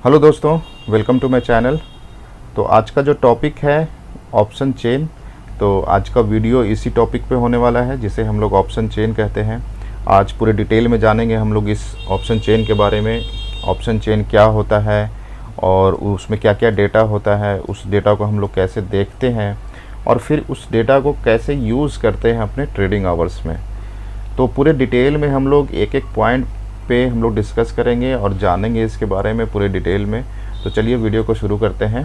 Hello दोस्तों, welcome to my channel. तो आज का जो टॉपिक है ऑप्शन चेन, तो आज का वीडियो इसी टॉपिक पे होने वाला है जिसे हम लोग ऑप्शन चेन कहते हैं। आज पूरे डिटेल में जानेंगे हम लोग इस ऑप्शन चेन के बारे में। ऑप्शन चेन क्या होता है और उसमें क्या क्या डेटा होता है, उस डेटा को हम लोग कैसे देखते हैं और फिर उस डेटा को कैसे यूज़ करते हैं अपने ट्रेडिंग आवर्स में। तो पूरे डिटेल में हम लोग एक एक पॉइंट पे हम लोग डिस्कस करेंगे और जानेंगे इसके बारे में पूरे डिटेल में। तो चलिए वीडियो को शुरू करते हैं।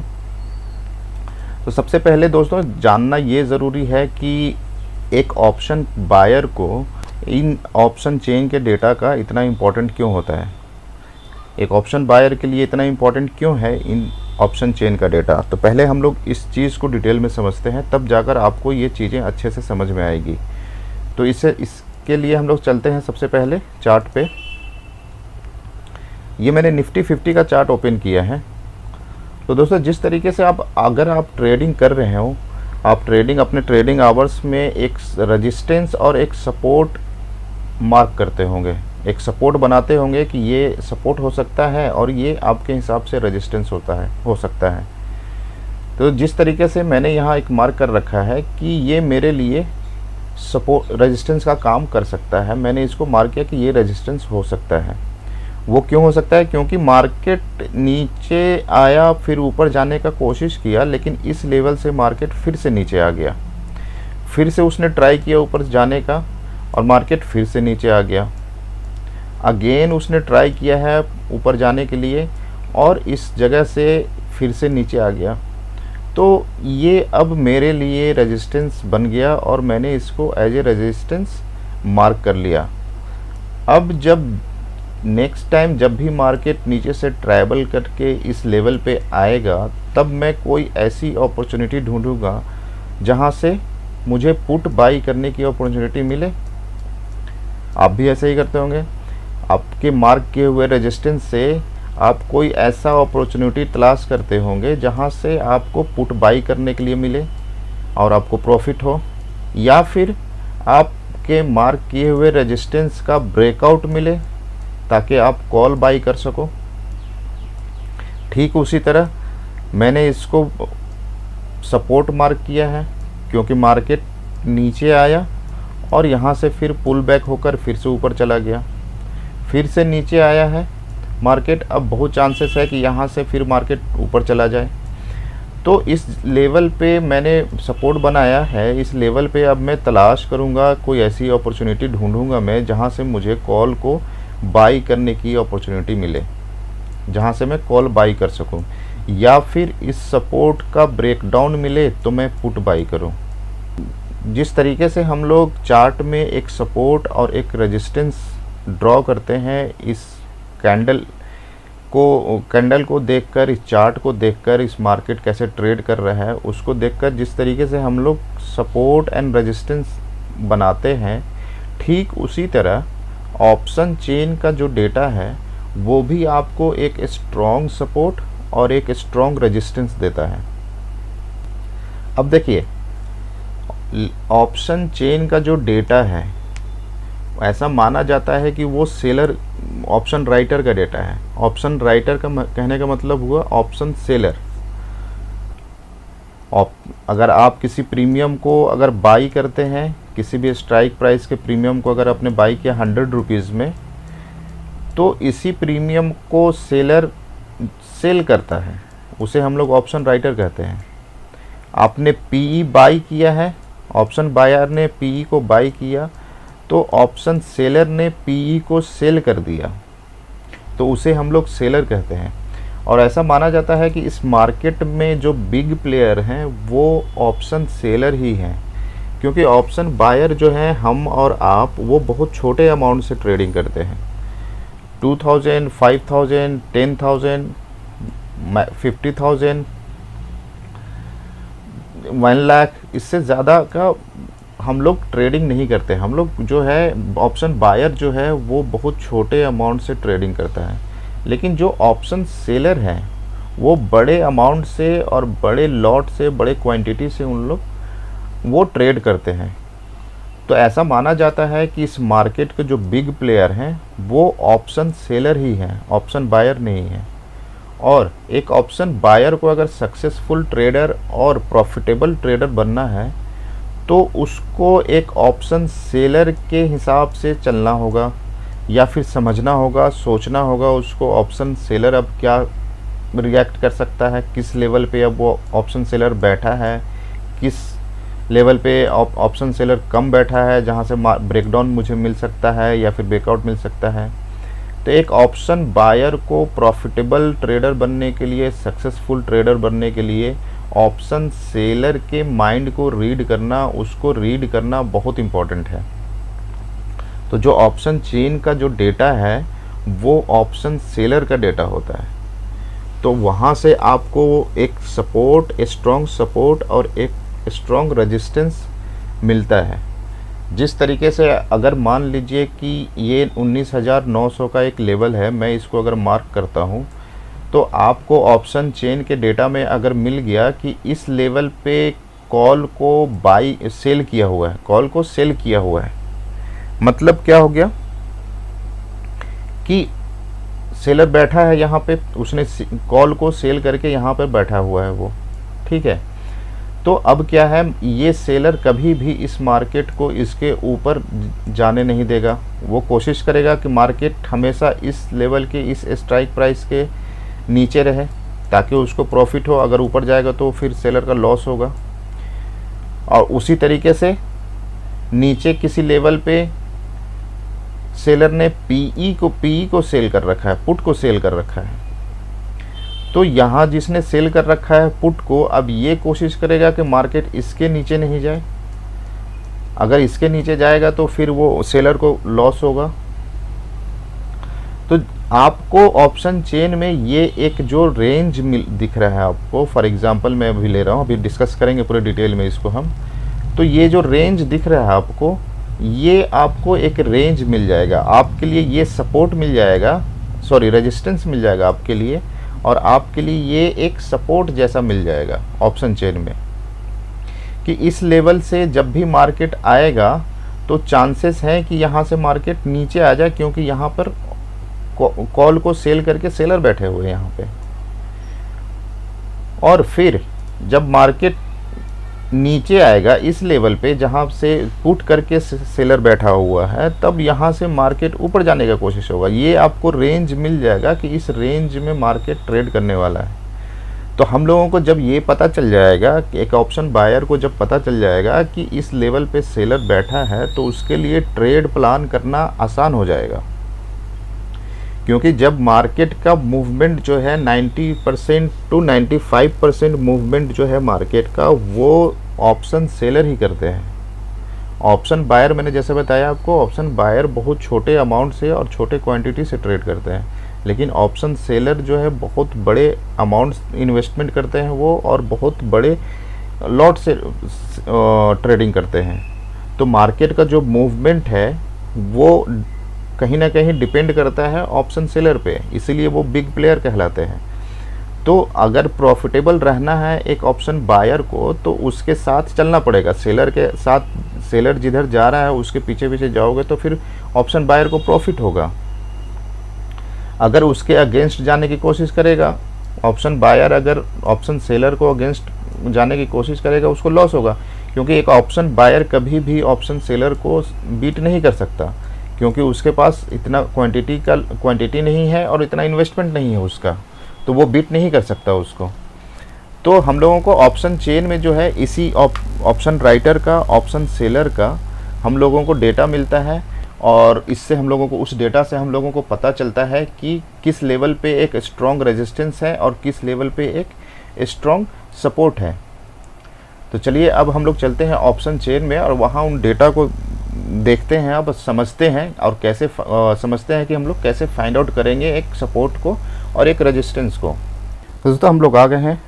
तो सबसे पहले दोस्तों जानना ये ज़रूरी है कि एक ऑप्शन बायर को इन ऑप्शन चेन के डेटा का इतना इम्पोर्टेंट क्यों होता है, एक ऑप्शन बायर के लिए इतना इम्पोर्टेंट क्यों है इन ऑप्शन चेन का डेटा। तो पहले हम लोग इस चीज़ को डिटेल में समझते हैं, तब जाकर आपको ये चीज़ें अच्छे से समझ में आएगी। तो इसके लिए हम लोग चलते हैं सबसे पहले चार्ट पे। ये मैंने निफ्टी 50 का चार्ट ओपन किया है। तो दोस्तों जिस तरीके से अगर आप ट्रेडिंग कर रहे हो, आप अपने ट्रेडिंग आवर्स में एक रेजिस्टेंस और एक सपोर्ट मार्क करते होंगे, एक सपोर्ट बनाते होंगे कि ये सपोर्ट हो सकता है और ये आपके हिसाब से रेजिस्टेंस हो सकता है। तो जिस तरीके से मैंने यहाँ एक मार्क कर रखा है कि ये मेरे लिए सपोर्ट रेजिस्टेंस का काम कर सकता है, मैंने इसको मार्क किया कि ये रेजिस्टेंस हो सकता है। वो क्यों हो सकता है? क्योंकि मार्केट नीचे आया, फिर ऊपर जाने का कोशिश किया, लेकिन इस लेवल से मार्केट फिर से नीचे आ गया। फिर से उसने ट्राई किया ऊपर जाने का और मार्केट फिर से नीचे आ गया। अगेन उसने ट्राई किया है ऊपर जाने के लिए और इस जगह से फिर से नीचे आ गया। तो ये अब मेरे लिए रेजिस्टेंस बन गया और मैंने इसको एज ए रेजिस्टेंस मार्क कर लिया। अब जब नेक्स्ट टाइम जब भी मार्केट नीचे से ट्रैवल करके इस लेवल पे आएगा, तब मैं कोई ऐसी अपॉर्चुनिटी ढूंढूंगा जहां से मुझे पुट बाई करने की अपॉर्चुनिटी मिले। आप भी ऐसे ही करते होंगे, आपके मार्क किए हुए रेजिस्टेंस से आप कोई ऐसा अपॉर्चुनिटी तलाश करते होंगे जहां से आपको पुट बाई करने के लिए मिले और आपको प्रॉफिट हो, या फिर आपके मार्क किए हुए रेजिस्टेंस का ब्रेकआउट मिले ताकि आप कॉल बाई कर सको। ठीक उसी तरह मैंने इसको सपोर्ट मार्क किया है क्योंकि मार्केट नीचे आया और यहाँ से फिर पुल बैक होकर फिर से ऊपर चला गया, फिर से नीचे आया है मार्केट। अब बहुत चांसेस है कि यहाँ से फिर मार्केट ऊपर चला जाए। तो इस लेवल पे मैंने सपोर्ट बनाया है, इस लेवल पे अब मैं तलाश करूँगा, कोई ऐसी अपॉर्चुनिटी ढूंढूंगा मैं जहाँ से मुझे कॉल को बाई करने की अपॉर्चुनिटी मिले, जहाँ से मैं कॉल बाई कर सकूं, या फिर इस सपोर्ट का ब्रेकडाउन मिले तो मैं पुट बाई करूं। जिस तरीके से हम लोग चार्ट में एक सपोर्ट और एक रेजिस्टेंस ड्रॉ करते हैं, इस कैंडल को देखकर, इस चार्ट को देखकर इस मार्केट कैसे ट्रेड कर रहा है उसको देखकर जिस तरीके से हम लोग सपोर्ट एंड रेजिस्टेंस बनाते हैं, ठीक उसी तरह ऑप्शन चेन का जो डेटा है वो भी आपको एक स्ट्रॉन्ग सपोर्ट और एक स्ट्रॉन्ग रेजिस्टेंस देता है। अब देखिए, ऑप्शन चेन का जो डेटा है ऐसा माना जाता है कि वो सेलर ऑप्शन राइटर का डेटा है। ऑप्शन राइटर का कहने का मतलब हुआ ऑप्शन सेलर। अगर आप किसी प्रीमियम को अगर बाई करते हैं, किसी भी स्ट्राइक प्राइस के प्रीमियम को अगर आपने बाई किया 100 रुपीज़ में, तो इसी प्रीमियम को सेलर सेल करता है, उसे हम लोग ऑप्शन राइटर कहते हैं। आपने पीई बाई किया है, ऑप्शन बायर ने पीई को बाई किया, तो ऑप्शन सेलर ने पीई को सेल कर दिया, तो उसे हम लोग सेलर कहते हैं। और ऐसा माना जाता है कि इस मार्केट में जो बिग प्लेयर हैं वो ऑप्शन सेलर ही हैं, क्योंकि ऑप्शन बायर जो हैं हम और आप, वो बहुत छोटे अमाउंट से ट्रेडिंग करते हैं। 2000, 5000, 10,000, 50,000, 1 लाख, इससे ज़्यादा का हम लोग ट्रेडिंग नहीं करते। हम लोग जो है ऑप्शन बायर जो है वो बहुत छोटे अमाउंट से ट्रेडिंग करता है, लेकिन जो ऑप्शन सेलर हैं वो बड़े अमाउंट से और बड़े लॉट से, बड़े क्वांटिटी से उन लोग वो ट्रेड करते हैं। तो ऐसा माना जाता है कि इस मार्केट के जो बिग प्लेयर हैं वो ऑप्शन सेलर ही हैं, ऑप्शन बायर नहीं है। और एक ऑप्शन बायर को अगर सक्सेसफुल ट्रेडर और प्रॉफिटेबल ट्रेडर बनना है तो उसको एक ऑप्शन सेलर के हिसाब से चलना होगा, या फिर समझना होगा, सोचना होगा उसको ऑप्शन सेलर अब क्या रिएक्ट कर सकता है, किस लेवल पे अब वो ऑप्शन सेलर बैठा है, किस लेवल पे ऑप्शन सेलर कम बैठा है जहाँ से ब्रेकडाउन मुझे मिल सकता है या फिर ब्रेकआउट मिल सकता है। तो एक ऑप्शन बायर को प्रॉफिटेबल ट्रेडर बनने के लिए, सक्सेसफुल ट्रेडर बनने के लिए ऑप्शन सेलर के माइंड को रीड करना, उसको रीड करना बहुत इम्पॉर्टेंट है। तो जो ऑप्शन चेन का जो डेटा है वो ऑप्शन सेलर का डेटा होता है। तो वहाँ से आपको एक सपोर्ट, स्ट्रॉन्ग सपोर्ट और एक स्ट्रॉन्ग रेजिस्टेंस मिलता है। जिस तरीके से अगर मान लीजिए कि ये 19,900 का एक लेवल है, मैं इसको अगर मार्क करता हूँ तो आपको ऑप्शन चेन के डेटा में अगर मिल गया कि इस लेवल पे कॉल को बाई सेल किया हुआ है, कॉल को सेल किया हुआ है, मतलब क्या हो गया कि सेलर बैठा है यहाँ पे, उसने कॉल को सेल करके यहाँ पे बैठा हुआ है वो, ठीक है। तो अब क्या है, ये सेलर कभी भी इस मार्केट को इसके ऊपर जाने नहीं देगा। वो कोशिश करेगा कि मार्केट हमेशा इस लेवल के, इस स्ट्राइक प्राइस के नीचे रहे ताकि उसको प्रॉफिट हो। अगर ऊपर जाएगा तो फिर सेलर का लॉस होगा। और उसी तरीके से नीचे किसी लेवल पे सेलर ने पीई को सेल कर रखा है, पुट को सेल कर रखा है। तो यहाँ जिसने सेल कर रखा है पुट को, अब ये कोशिश करेगा कि मार्केट इसके नीचे नहीं जाए। अगर इसके नीचे जाएगा तो फिर वो सेलर को लॉस होगा। तो आपको ऑप्शन चेन में ये एक जो रेंज दिख रहा है आपको, फॉर एग्जांपल मैं अभी ले रहा हूँ, अभी डिस्कस करेंगे पूरे डिटेल में इसको हम। तो ये जो रेंज दिख रहा है आपको, ये आपको एक रेंज मिल जाएगा आपके लिए, ये सपोर्ट मिल जाएगा, सॉरी रेजिस्टेंस मिल जाएगा आपके लिए, और आपके लिए ये एक सपोर्ट जैसा मिल जाएगा ऑप्शन चेन में कि इस लेवल से जब भी मार्केट आएगा तो चांसेस हैं कि यहाँ से मार्केट नीचे आ जाए, क्योंकि यहाँ पर कॉल को सेल करके सेलर बैठे हुए हैं यहाँ पे। और फिर जब मार्केट नीचे आएगा इस लेवल पे जहाँ से पुट करके सेलर बैठा हुआ है, तब यहाँ से मार्केट ऊपर जाने का कोशिश होगा। ये आपको रेंज मिल जाएगा कि इस रेंज में मार्केट ट्रेड करने वाला है। तो हम लोगों को जब ये पता चल जाएगा कि एक ऑप्शन बायर को जब पता चल जाएगा कि इस लेवल पे सेलर बैठा है, तो उसके लिए ट्रेड प्लान करना आसान हो जाएगा। क्योंकि जब मार्केट का मूवमेंट जो है 90% टू 95% मूवमेंट जो है मार्केट का, वो ऑप्शन सेलर ही करते हैं। ऑप्शन बायर, मैंने जैसे बताया आपको, ऑप्शन बायर बहुत छोटे अमाउंट से और छोटे क्वांटिटी से ट्रेड करते हैं, लेकिन ऑप्शन सेलर जो है बहुत बड़े अमाउंट इन्वेस्टमेंट करते हैं वो, और बहुत बड़े लॉट से ट्रेडिंग करते हैं। तो मार्केट का जो मूवमेंट है वो कहीं ना कहीं डिपेंड करता है ऑप्शन सेलर पे, इसीलिए वो बिग प्लेयर कहलाते हैं। तो अगर प्रॉफिटेबल रहना है एक ऑप्शन बायर को, तो उसके साथ चलना पड़ेगा, सेलर के साथ। सेलर जिधर जा रहा है उसके पीछे पीछे जाओगे तो फिर ऑप्शन बायर को प्रॉफिट होगा। अगर उसके अगेंस्ट जाने की कोशिश करेगा ऑप्शन बायर, अगर ऑप्शन सेलर को अगेंस्ट जाने की कोशिश करेगा, उसको लॉस होगा। क्योंकि एक ऑप्शन बायर कभी भी ऑप्शन सेलर को बीट नहीं कर सकता, क्योंकि उसके पास इतना क्वांटिटी नहीं है और इतना इन्वेस्टमेंट नहीं है उसका, तो वो बीट नहीं कर सकता उसको। तो हम लोगों को ऑप्शन चेन में जो है इसी ऑप्शन राइटर का, ऑप्शन सेलर का हम लोगों को डेटा मिलता है, और इससे हम लोगों को, उस डेटा से हम लोगों को पता चलता है कि किस लेवल पे एक स्ट्रॉन्ग रेजिस्टेंस है और किस लेवल पे एक स्ट्रॉन्ग सपोर्ट है। तो चलिए अब हम लोग चलते हैं ऑप्शन चेन में और वहाँ उन डेटा को देखते हैं, अब समझते हैं और कैसे समझते हैं कि हम लोग कैसे फाइंड आउट करेंगे एक सपोर्ट को और एक रेजिस्टेंस को। तो दोस्तों हम लोग आ गए हैं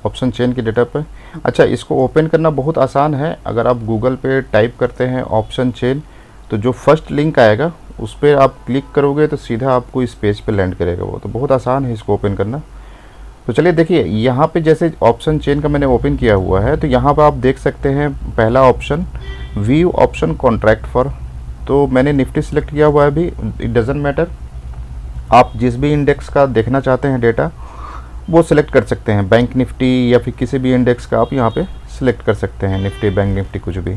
ऑप्शन चेन के डेटा पर। अच्छा, इसको ओपन करना बहुत आसान है। अगर आप गूगल पे टाइप करते हैं ऑप्शन चेन, तो जो फर्स्ट लिंक आएगा उस पर आप क्लिक करोगे तो सीधा आपको इस पेज पे लैंड करेगा। वो तो बहुत आसान है इसको ओपन करना। तो चलिए देखिए, यहाँ पे जैसे ऑप्शन चेन का मैंने ओपन किया हुआ है, तो यहाँ पर आप देख सकते हैं पहला option view option contract for. तो मैंने निफ्टी सिलेक्ट किया हुआ है अभी, इट डजेंट मैटर। आप जिस भी इंडेक्स का देखना चाहते हैं डेटा, वो सिलेक्ट कर सकते हैं। बैंक निफ्टी या फिर किसी भी इंडेक्स का आप यहाँ पे सिलेक्ट कर सकते हैं, निफ्टी, बैंक निफ्टी, कुछ भी।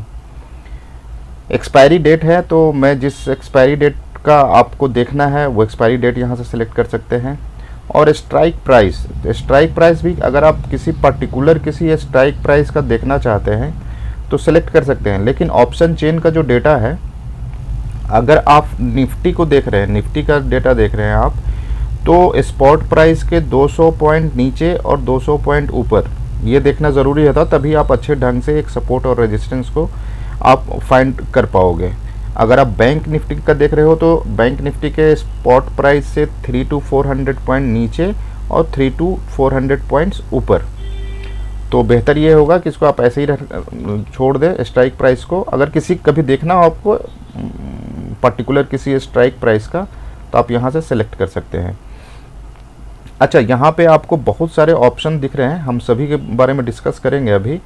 एक्सपायरी डेट है तो मैं जिस एक्सपायरी डेट का आपको देखना है वो एक्सपायरी डेट यहाँ से सिलेक्ट कर सकते हैं। और स्ट्राइक प्राइस भी अगर आप किसी पर्टिकुलर किसी स्ट्राइक प्राइस का देखना चाहते हैं तो सिलेक्ट कर सकते हैं। लेकिन ऑप्शन चेन का जो डेटा है, अगर आप निफ्टी को देख रहे हैं, निफ्टी का डेटा देख रहे हैं आप, तो स्पॉट प्राइस के 200 पॉइंट नीचे और 200 पॉइंट ऊपर ये देखना ज़रूरी होता, तभी आप अच्छे ढंग से एक सपोर्ट और रेजिस्टेंस को आप फाइंड कर पाओगे। अगर आप बैंक निफ्टी का देख रहे हो तो बैंक निफ्टी के स्पॉट प्राइस से 3 to 400 पॉइंट नीचे और 3 to 400 पॉइंट्स ऊपर, तो बेहतर ये होगा कि इसको आप ऐसे ही छोड़ दें स्ट्राइक प्राइस को। अगर किसी कभी देखना हो आपको पर्टिकुलर किसी स्ट्राइक प्राइस का, तो आप यहाँ से सेलेक्ट कर सकते हैं। अच्छा, यहाँ पे आपको बहुत सारे ऑप्शन दिख रहे हैं, हम सभी के बारे में डिस्कस करेंगे अभी।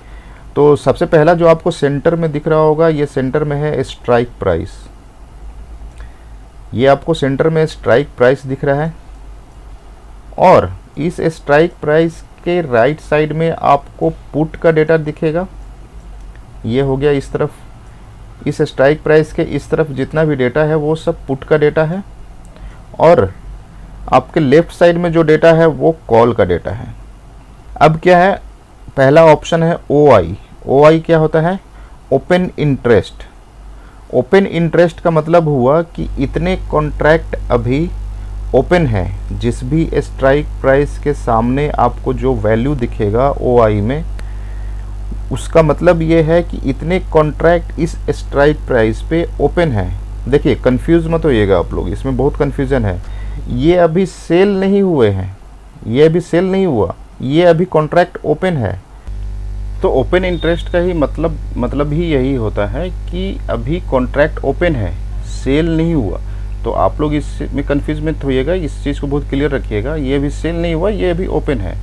तो सबसे पहला जो आपको सेंटर में दिख रहा होगा, ये सेंटर में है स्ट्राइक प्राइस। ये आपको सेंटर में स्ट्राइक प्राइस दिख रहा है, और इस स्ट्राइक प्राइस के राइट साइड में आपको पुट का डेटा दिखेगा। ये हो गया इस तरफ, इस स्ट्राइक प्राइस के इस तरफ जितना भी डेटा है वो सब पुट का डेटा है, और आपके लेफ्ट साइड में जो डेटा है वो कॉल का डेटा है। अब क्या है, पहला ऑप्शन है OI। OI क्या होता है? Open interest. ओपन इंटरेस्ट का मतलब हुआ कि इतने कॉन्ट्रैक्ट अभी ओपन है, जिस भी स्ट्राइक प्राइस के सामने आपको जो वैल्यू दिखेगा OI में, उसका मतलब ये है कि इतने कॉन्ट्रैक्ट इस स्ट्राइक प्राइस पे ओपन है। देखिए, कंफ्यूज मत होइएगा आप लोग, इसमें बहुत कंफ्यूजन है। ये अभी सेल नहीं हुए हैं, ये अभी सेल नहीं हुआ, ये अभी कॉन्ट्रैक्ट ओपन है। तो ओपन इंटरेस्ट का ही मतलब ही यही होता है कि अभी कॉन्ट्रैक्ट ओपन है, सेल नहीं हुआ। तो आप लोग इसमें कंफ्यूज मत होइएगा, इस चीज़ को बहुत क्लियर रखिएगा, ये अभी सेल नहीं हुआ, ये अभी ओपन है।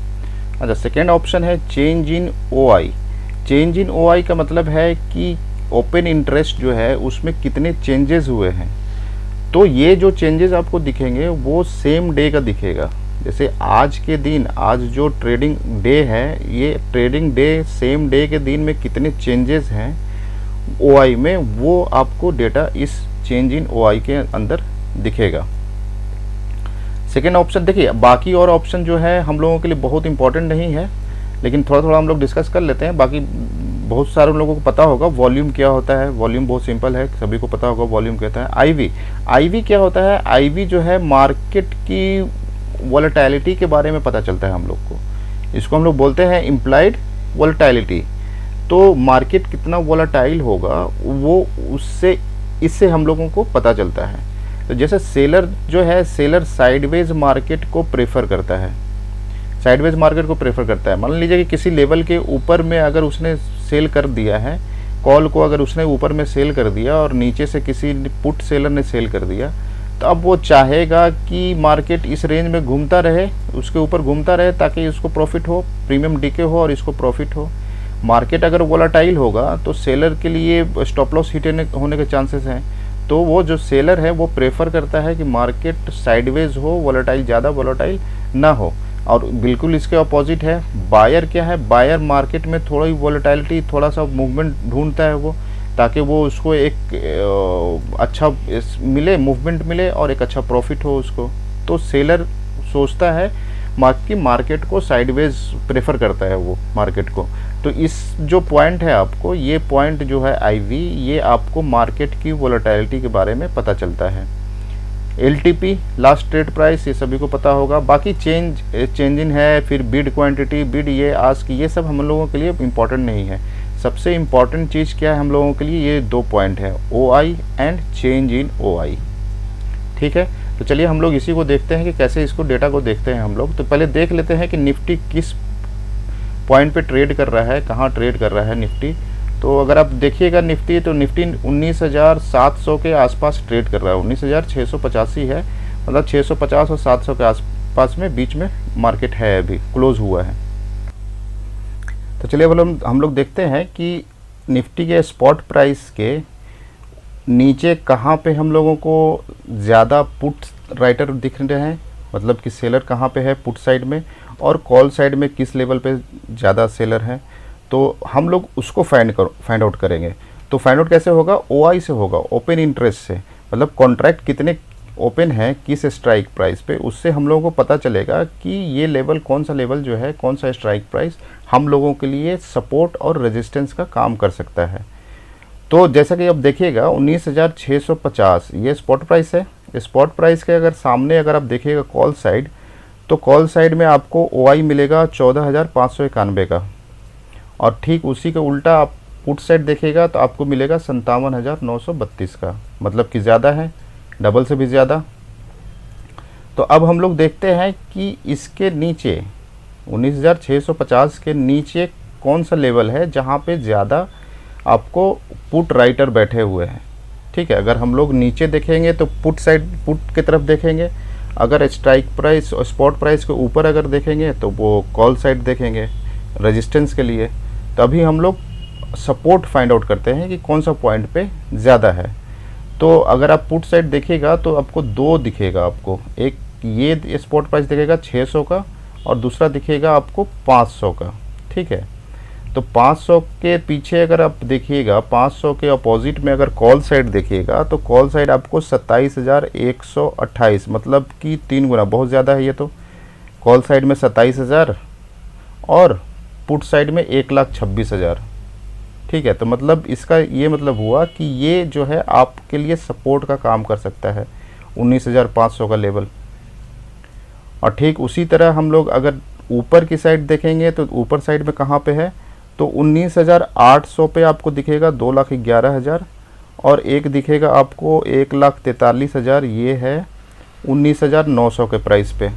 अच्छा, सेकेंड ऑप्शन है change in OI। Change in OI का मतलब है कि ओपन इंटरेस्ट जो है उसमें कितने चेंजेस हुए हैं। तो ये जो चेंजेस आपको दिखेंगे वो सेम डे का दिखेगा। जैसे आज के दिन, आज जो ट्रेडिंग डे है, ये ट्रेडिंग डे सेम डे के दिन में कितने चेंजेस हैं OI में, वो आपको डेटा इस चेंज इन OI के अंदर दिखेगा। सेकेंड ऑप्शन देखिए, बाकी और ऑप्शन जो है हम लोगों के लिए बहुत इंपॉर्टेंट नहीं है, लेकिन थोड़ा थोड़ा हम लोग डिस्कस कर लेते हैं। बाकी बहुत सारे लोगों को पता होगा वॉल्यूम क्या होता है। वॉल्यूम बहुत सिंपल है, सभी को पता होगा वॉल्यूम क्या होता है। IV क्या होता है? IV जो है मार्केट की वॉलेटिलिटी के बारे में पता चलता है हम लोग को। इसको हम लोग बोलते हैं इम्प्लाइड वॉलेटिलिटी। तो मार्केट कितना वॉलेटाइल होगा वो इससे हम लोगों को पता चलता है। तो जैसे सेलर जो है, सेलर साइडवेज मार्केट को प्रेफर करता है, साइडवेज मार्केट को प्रेफर करता है। मान लीजिए कि किसी लेवल के ऊपर में अगर उसने सेल कर दिया है, कॉल को अगर उसने ऊपर में सेल कर दिया और नीचे से किसी पुट सेलर ने सेल कर दिया, तो अब वो चाहेगा कि मार्केट इस रेंज में घूमता रहे, उसके ऊपर घूमता रहे, ताकि उसको प्रॉफिट हो, प्रीमियम डीके हो और इसको प्रॉफिट हो। मार्केट अगर वोलाटाइल होगा तो सेलर के लिए स्टॉप लॉस हिट होने के चांसेस हैं। तो वो जो सेलर है वो प्रेफर करता है कि मार्केट साइडवेज हो, वोलाटाइल, ज़्यादा वोलाटाइल ना हो। और बिल्कुल इसके अपोजिट है बायर। क्या है? बायर मार्केट में थोड़ी वोलेटिलिटी, थोड़ा सा मूवमेंट ढूंढता है वो, ताकि वो उसको एक अच्छा मिले, मूवमेंट मिले और एक अच्छा प्रॉफिट हो उसको। तो सेलर सोचता है कि मार्केट को साइडवेज प्रेफर करता है वो मार्केट को। तो इस जो पॉइंट है आपको, ये पॉइंट जो है IV, ये आपको मार्केट की वोलेटिलिटी के बारे में पता चलता है। LTP लास्ट ट्रेड प्राइस, ये सभी को पता होगा। बाकी चेंज इन है, फिर बिड क्वांटिटी, बिड ये आस्क, ये सब हम लोगों के लिए इम्पोर्टेंट नहीं है। सबसे इम्पॉर्टेंट चीज़ क्या है हम लोगों के लिए? ये दो पॉइंट है, OI and change in OI। ठीक है, तो चलिए हम लोग इसी को देखते हैं कि कैसे इसको डेटा को देखते हैं हम लोग। तो पहले देख लेते हैं कि निफ्टी किस पॉइंट पे ट्रेड कर रहा है, कहाँ ट्रेड कर रहा है निफ्टी। तो अगर आप देखिएगा निफ्टी, तो निफ्टी 19,700 के आसपास ट्रेड कर रहा है। 19,685 है, मतलब 650 और 700 के आसपास में बीच में मार्केट है, अभी क्लोज हुआ है। तो चलिए अब हम लोग देखते हैं कि निफ्टी के स्पॉट प्राइस के नीचे कहाँ पे हम लोगों को ज़्यादा पुट राइटर दिख रहे हैं, मतलब कि सेलर कहाँ पे है पुट साइड में, और कॉल साइड में किस लेवल पे ज़्यादा सेलर हैं, तो हम लोग उसको फाइंड आउट करेंगे। तो फाइंड आउट कैसे होगा? OI से होगा, ओपन इंटरेस्ट से, मतलब कॉन्ट्रैक्ट कितने ओपन है किस स्ट्राइक प्राइस पे, उससे हम लोगों को पता चलेगा कि ये लेवल कौन सा लेवल जो है, कौन सा स्ट्राइक प्राइस हम लोगों के लिए सपोर्ट और रेजिस्टेंस का काम कर सकता है। तो जैसा कि अब देखिएगा 19,650 ये स्पॉट प्राइस है। स्पॉट प्राइस के अगर सामने अगर आप देखिएगा कॉल साइड, तो कॉल साइड में आपको OI मिलेगा 14,591 का, और ठीक उसी के उल्टा आप पुट साइड देखिएगा तो आपको मिलेगा 57,932 का, मतलब कि ज़्यादा है, डबल से भी ज़्यादा। तो अब हम लोग देखते हैं कि इसके नीचे 19,650 के नीचे कौन सा लेवल है जहाँ पे ज़्यादा आपको पुट राइटर बैठे हुए हैं। ठीक है, अगर हम लोग नीचे देखेंगे तो पुट साइड, पुट की तरफ देखेंगे। अगर स्ट्राइक प्राइस और स्पॉट प्राइस के ऊपर अगर देखेंगे तो वो कॉल साइड देखेंगे रेजिस्टेंस के लिए। तभी हम लोग सपोर्ट फाइंड आउट करते हैं कि कौन सा पॉइंट पे ज़्यादा है। तो अगर आप पुट साइड देखिएगा तो आपको दो दिखेगा, आपको एक ये स्पॉट प्राइस दिखेगा 600 का, और दूसरा दिखेगा आपको 500 का। ठीक है, तो 500 के पीछे अगर आप देखिएगा, 500 के अपोजिट में अगर कॉल साइड देखिएगा तो कॉल साइड आपको 27,128, मतलब कि 3 गुना, बहुत ज़्यादा है ये तो। कॉल साइड में 27,000 और पुट साइड में 1,26,000। ठीक है, तो मतलब इसका ये मतलब हुआ कि ये जो है आपके लिए सपोर्ट का काम कर सकता है 19,500 का लेवल। और ठीक उसी तरह हम लोग अगर ऊपर की साइड देखेंगे तो ऊपर साइड में कहाँ पे है, तो 19,800 पे आपको दिखेगा 2,11,000, और एक दिखेगा आपको 1,43,000, ये है 19,900 के प्राइस पे।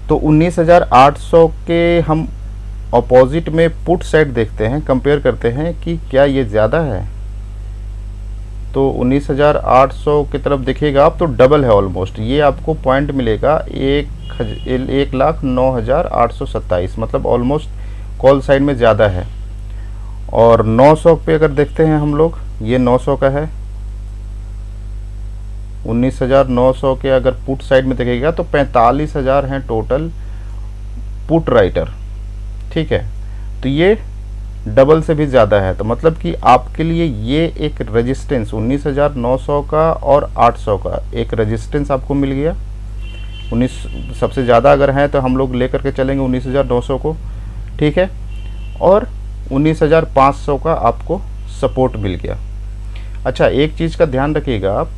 तो 19,800 के हम अपोजिट में पुट साइड देखते हैं, कंपेयर करते हैं कि क्या ये ज़्यादा है। तो 19,800 की तरफ देखिएगा आप तो डबल है ऑलमोस्ट, ये आपको पॉइंट मिलेगा 1,09,827, मतलब ऑलमोस्ट कॉल साइड में ज़्यादा है। और 900 पे अगर देखते हैं हम लोग, ये 900 का है। 19,900 के अगर पुट साइड में देखिएगा तो 45,000 हैं टोटल पुट राइटर। ठीक है, तो ये डबल से भी ज़्यादा है। तो मतलब कि आपके लिए ये एक रेजिस्टेंस 19,900 का और 800 का एक रेजिस्टेंस आपको मिल गया। 19 सबसे ज़्यादा अगर हैं तो हम लोग लेकर के चलेंगे 19,900 को। ठीक है, और 19,500 का आपको सपोर्ट मिल गया। अच्छा, एक चीज़ का ध्यान रखिएगा आप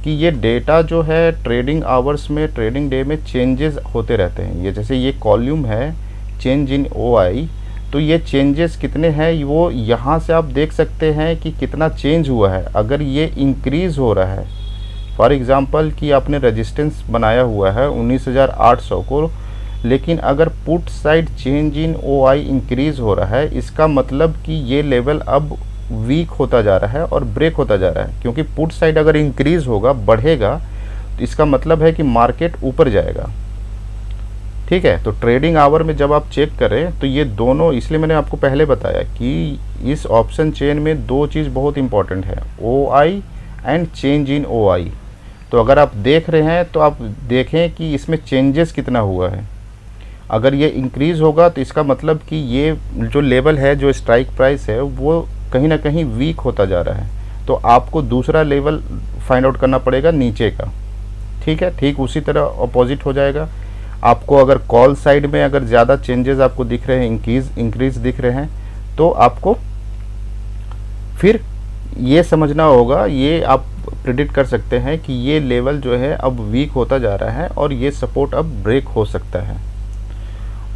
कि ये डेटा जो है ट्रेडिंग आवर्स में, ट्रेडिंग डे में चेंजेस होते रहते हैं। ये जैसे ये कॉल्यूम है चेंज इन OI, तो ये चेंजेस कितने हैं वो यहाँ से आप देख सकते हैं कि कितना चेंज हुआ है। अगर ये इंक्रीज़ हो रहा है, फॉर एग्ज़ाम्पल कि आपने रेजिस्टेंस बनाया हुआ है 19,800 को, लेकिन अगर put side change in OI increase हो रहा है, इसका मतलब कि ये लेवल अब वीक होता जा रहा है और ब्रेक होता जा रहा है। क्योंकि पुट साइड अगर इंक्रीज़ होगा, बढ़ेगा, तो इसका मतलब है कि मार्केट ऊपर जाएगा। ठीक है, तो ट्रेडिंग आवर में जब आप चेक करें तो ये दोनों, इसलिए मैंने आपको पहले बताया कि इस ऑप्शन चेन में दो चीज़ बहुत इंपॉर्टेंट है, OI and change in OI। तो अगर आप देख रहे हैं तो आप देखें कि इसमें चेंजेस कितना हुआ है। अगर ये इंक्रीज़ होगा तो इसका मतलब कि ये जो लेवल है, जो स्ट्राइक प्राइस है, वो कहीं ना कहीं वीक होता जा रहा है। तो आपको दूसरा लेवल फाइंड आउट करना पड़ेगा नीचे का। ठीक है, ठीक उसी तरह अपोजिट हो जाएगा। आपको अगर कॉल साइड में अगर ज़्यादा चेंजेस आपको दिख रहे हैं, इंक्रीज दिख रहे हैं, तो आपको फिर ये समझना होगा, ये आप प्रिडिक्ट कर सकते हैं कि ये लेवल जो है अब वीक होता जा रहा है और ये सपोर्ट अब ब्रेक हो सकता है।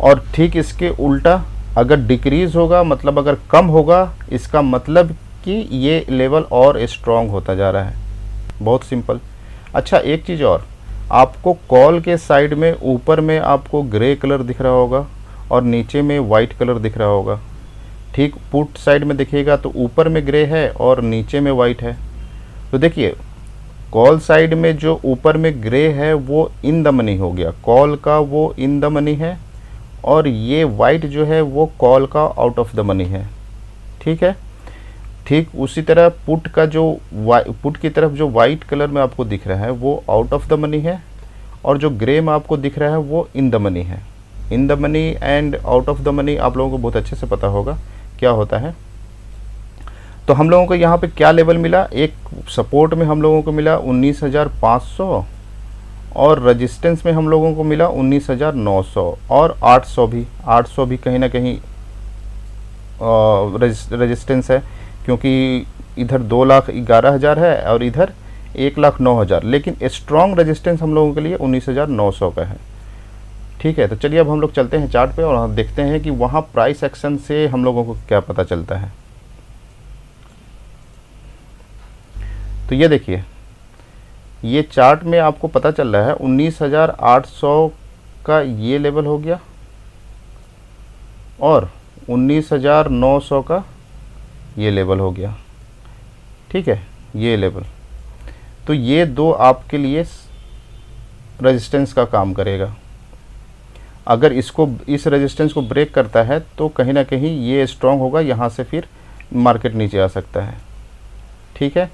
और ठीक इसके उल्टा अगर डिक्रीज होगा, मतलब अगर कम होगा, इसका मतलब कि ये लेवल और स्ट्रॉन्ग होता जा रहा है। बहुत सिंपल। अच्छा, एक चीज़ और, आपको कॉल के साइड में ऊपर में आपको ग्रे कलर दिख रहा होगा और नीचे में वाइट कलर दिख रहा होगा। ठीक पुट साइड में देखिएगा तो ऊपर में ग्रे है और नीचे में वाइट है। तो देखिए, कॉल साइड में जो ऊपर में ग्रे है वो इन द मनी हो गया, कॉल का वो इन द मनी है, और ये वाइट जो है वो कॉल का आउट ऑफ द मनी है। ठीक है, ठीक उसी तरह पुट का जो पुट की तरफ जो वाइट कलर में आपको दिख रहा है वो आउट ऑफ द मनी है, और जो ग्रे में आपको दिख रहा है वो इन द मनी है। In the money and out of the money आप लोगों को बहुत अच्छे से पता होगा क्या होता है। तो हम लोगों को यहाँ पे क्या लेवल मिला, एक सपोर्ट में हम लोगों को मिला 19,500 और रेजिस्टेंस में हम लोगों को मिला 19,900 और 800 भी कहीं ना कहीं रेजिस्टेंस है, क्योंकि इधर 2,11,000 है और इधर 1,09,000, लेकिन स्ट्रॉन्ग रेजिस्टेंस हम लोगों के लिए 19,900 का है। ठीक है, तो चलिए अब हम लोग चलते हैं चार्ट पे और हम देखते हैं कि वहाँ प्राइस एक्शन से हम लोगों को क्या पता चलता है। तो ये देखिए, ये चार्ट में आपको पता चल रहा है 19,800 का ये लेवल हो गया और 19,900 का ये लेवल हो गया। ठीक है, ये लेवल, तो ये दो आपके लिए रेजिस्टेंस का काम करेगा। अगर इस रेजिस्टेंस को ब्रेक करता है तो कहीं ना कहीं ये स्ट्रांग होगा, यहाँ से फिर मार्केट नीचे आ सकता है। ठीक है,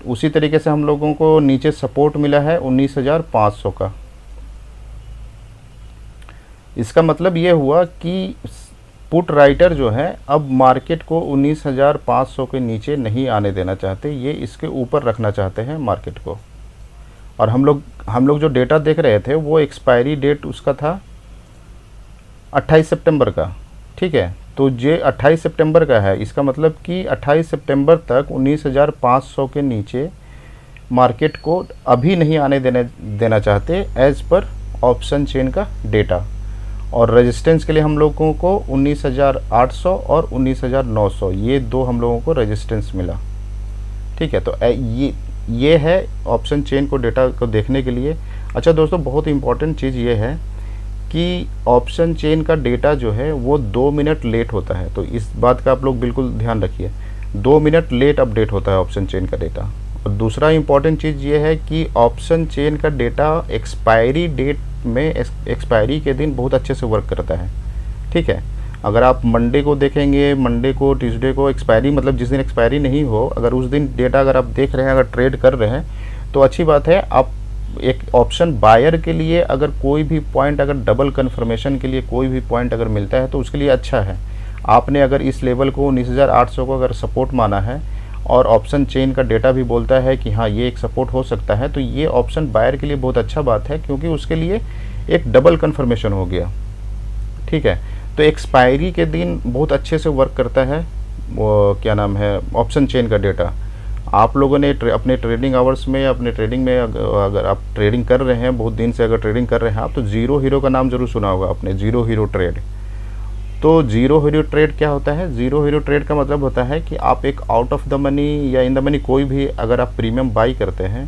उसी तरीके से हम लोगों को नीचे सपोर्ट मिला है 19,500 का। इसका मतलब ये हुआ कि पुट राइटर जो है अब मार्केट को 19,500 के नीचे नहीं आने देना चाहते, ये इसके ऊपर रखना चाहते हैं मार्केट को। और हम लोग जो डेटा देख रहे थे वो एक्सपायरी डेट उसका था 28 सितंबर का। ठीक है, तो ये 28 सितंबर का है, इसका मतलब कि 28 सितंबर तक 19,500 के नीचे मार्केट को अभी नहीं आने देना चाहते एज पर ऑप्शन चेन का डेटा। और रेजिस्टेंस के लिए हम लोगों को 19,800 और 19,900 ये दो हम लोगों को रेजिस्टेंस मिला। ठीक है, तो ये है ऑप्शन चेन को डेटा को देखने के लिए। अच्छा दोस्तों, बहुत इंपॉर्टेंट चीज़ ये है कि ऑप्शन चेन का डेटा जो है वो 2 मिनट लेट होता है, तो इस बात का आप लोग बिल्कुल ध्यान रखिए। 2 मिनट लेट अपडेट होता है ऑप्शन चेन का डेटा। और दूसरा इंपॉर्टेंट चीज़ ये है कि ऑप्शन चेन का डेटा एक्सपायरी डेट में एक्सपायरी के दिन बहुत अच्छे से वर्क करता है। ठीक है, अगर आप मंडे को देखेंगे, मंडे को, ट्यूसडे को एक्सपायरी, मतलब जिस दिन एक्सपायरी नहीं हो, अगर उस दिन डेटा अगर आप देख रहे हैं, अगर ट्रेड कर रहे हैं तो अच्छी बात है। आप एक ऑप्शन बायर के लिए अगर कोई भी पॉइंट, अगर डबल कन्फर्मेशन के लिए कोई भी पॉइंट अगर मिलता है तो उसके लिए अच्छा है। आपने अगर इस लेवल को 19,800 को अगर सपोर्ट माना है और ऑप्शन चेन का डेटा भी बोलता है कि हाँ ये एक सपोर्ट हो सकता है, तो ये ऑप्शन बायर के लिए बहुत अच्छा बात है, क्योंकि उसके लिए एक डबल कन्फर्मेशन हो गया। ठीक है, तो एक्सपायरी के दिन बहुत अच्छे से वर्क करता है वो क्या नाम है ऑप्शन चेन का डेटा। आप लोगों ने अपने ट्रेडिंग आवर्स में, अपने ट्रेडिंग में अगर आप ट्रेडिंग कर रहे हैं, बहुत दिन से अगर ट्रेडिंग कर रहे हैं आप, तो जीरो हीरो का नाम जरूर सुना होगा आपने, जीरो हीरो ट्रेड। तो जीरो हीरो ट्रेड क्या होता है? जीरो हीरो ट्रेड का मतलब होता है कि आप एक आउट ऑफ द मनी या इन द मनी कोई भी अगर आप प्रीमियम बाई करते हैं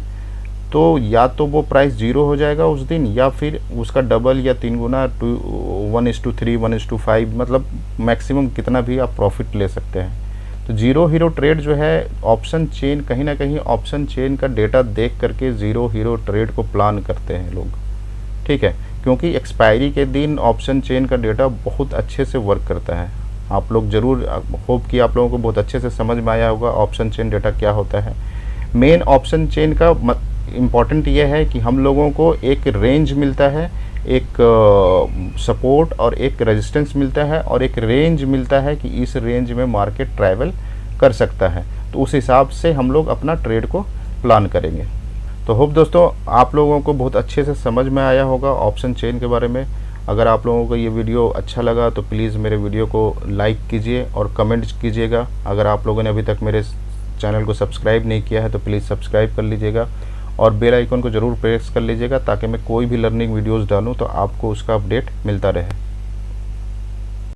तो या तो वो प्राइस जीरो हो जाएगा उस दिन, या फिर उसका डबल या 3 गुना 1:3 1:5, मतलब मैक्सिमम कितना भी आप प्रॉफिट ले सकते हैं। तो जीरो हीरो ट्रेड जो है ऑप्शन चेन, कहीं ना कहीं ऑप्शन चेन का डेटा देख करके जीरो हीरो ट्रेड को प्लान करते हैं लोग। ठीक है, क्योंकि एक्सपायरी के दिन ऑप्शन चेन का डेटा बहुत अच्छे से वर्क करता है। आप लोग ज़रूर, होप कि आप लोगों को बहुत अच्छे से समझ में आया होगा ऑप्शन चेन डेटा क्या होता है। मेन ऑप्शन चेन का इम्पॉर्टेंट ये है कि हम लोगों को एक रेंज मिलता है, एक सपोर्ट और एक रेजिस्टेंस मिलता है, और एक रेंज मिलता है कि इस रेंज में मार्केट ट्रैवल कर सकता है। तो उस हिसाब से हम लोग अपना ट्रेड को प्लान करेंगे। तो होप दोस्तों आप लोगों को बहुत अच्छे से समझ में आया होगा ऑप्शन चेन के बारे में। अगर आप लोगों को ये वीडियो अच्छा लगा तो प्लीज़ मेरे वीडियो को लाइक कीजिए और कमेंट कीजिएगा। अगर आप लोगों ने अभी तक मेरे चैनल को सब्सक्राइब नहीं किया है तो प्लीज़ सब्सक्राइब कर लीजिएगा और बेल आइकन को ज़रूर प्रेस कर लीजिएगा, ताकि मैं कोई भी लर्निंग वीडियोस डालूं तो आपको उसका अपडेट मिलता रहे।